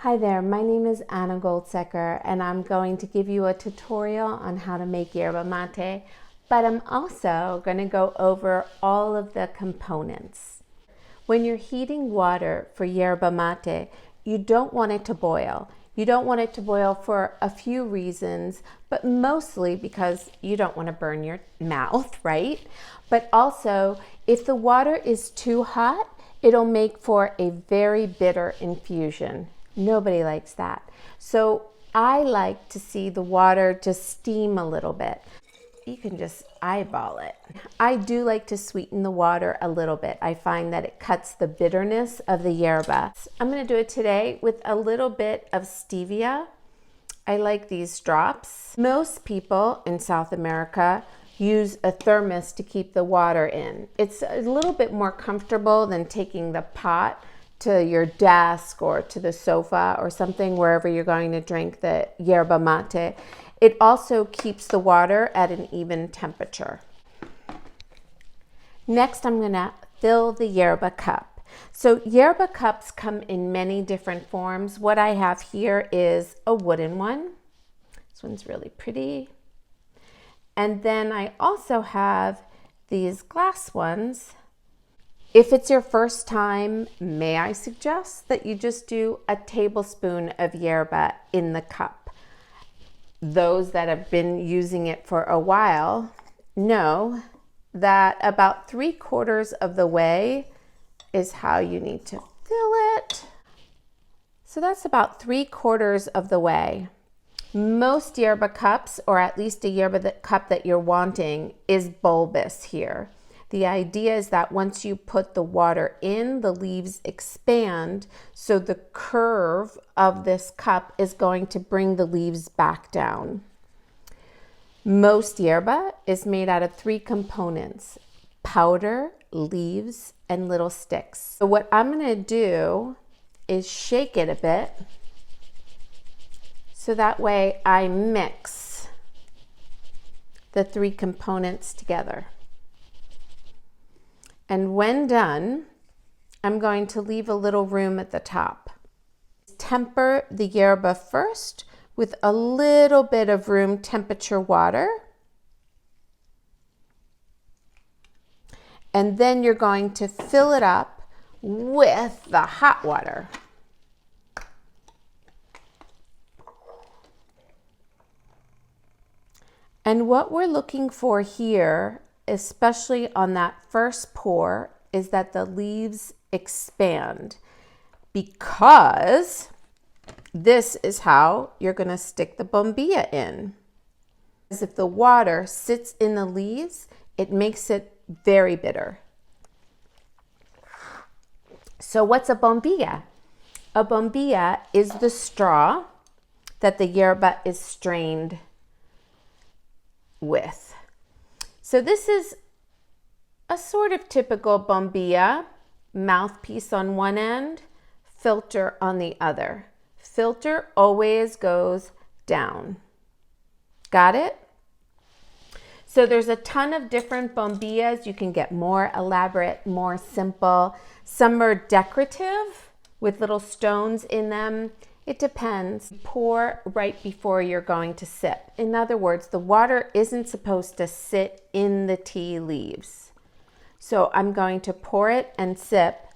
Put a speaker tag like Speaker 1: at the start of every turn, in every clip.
Speaker 1: Hi there, my name is Ana Goldseker and I'm going to give you a tutorial on how to make yerba mate, but I'm also going to go over all of the components. When you're heating water for yerba mate, you don't want it to boil. You don't want it to boil for a few reasons, but mostly because you don't want to burn your mouth, right? But also, if the water is too hot, it'll make for a very bitter infusion. Nobody likes that. So I like to see the water just steam a little bit. You can just eyeball it. I do like to sweeten the water a little bit. I find that it cuts the bitterness of the yerba. I'm going to do it today with a little bit of stevia. I like these drops. Most people in South America use a thermos to keep the water in. It's a little bit more comfortable than taking the pot to your desk or to the sofa or something wherever you're going to drink the yerba mate. It also keeps the water at an even temperature. Next, I'm going to fill the yerba cup. So yerba cups come in many different forms. What I have here is a wooden one. This one's really pretty. And then I also have these glass ones. If it's your first time, may I suggest that you just do a tablespoon of yerba in the cup. Those that have been using it for a while know that about 3/4 of the way is how you need to fill it. So that's about 3/4 of the way. Most yerba cups, or at least a yerba cup that you're wanting, is bulbous here. The idea is that once you put the water in, the leaves expand, so the curve of this cup is going to bring the leaves back down. Most yerba is made out of 3 components: powder, leaves, and little sticks. So what I'm going to do is shake it a bit, so that way I mix the 3 components together. And when done, I'm going to leave a little room at the top. Temper the yerba first with a little bit of room temperature water. And then you're going to fill it up with the hot water. And what we're looking for here, especially on that first pour, is that the leaves expand, because this is how you're going to stick the bombilla in. As if the water sits in the leaves, it makes it very bitter. So what's a bombilla? A bombilla is the straw that the yerba is strained with. So this is a sort of typical bombilla, mouthpiece on one end, filter on the other. Filter always goes down. Got it? So there's a ton of different bombillas. You can get more elaborate, more simple. Some are decorative with little stones in them. It depends. Pour right before you're going to sip. In other words, the water isn't supposed to sit in the tea leaves. So I'm going to pour it and sip.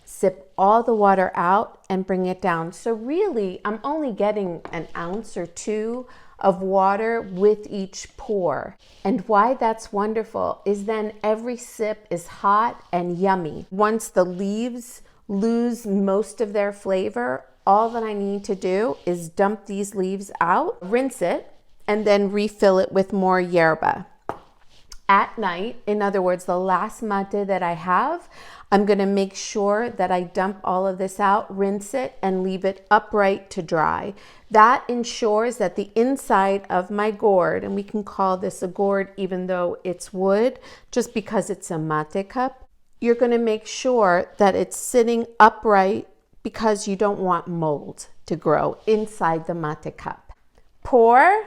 Speaker 1: Sip all the water out and bring it down. So really, I'm only getting an ounce or 2 of water with each pour. And why that's wonderful is then every sip is hot and yummy. Once the leaves lose most of their flavor, all that I need to do is dump these leaves out, rinse it, and then refill it with more yerba. At night, in other words, the last mate that I have, I'm going to make sure that I dump all of this out, rinse it, and leave it upright to dry. That ensures that the inside of my gourd, and we can call this a gourd even though it's wood, just because it's a mate cup, you're going to make sure that it's sitting upright because you don't want mold to grow inside the mate cup. Pour,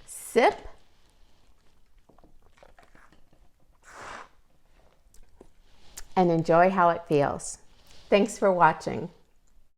Speaker 1: sip, and enjoy how it feels. Thanks for watching.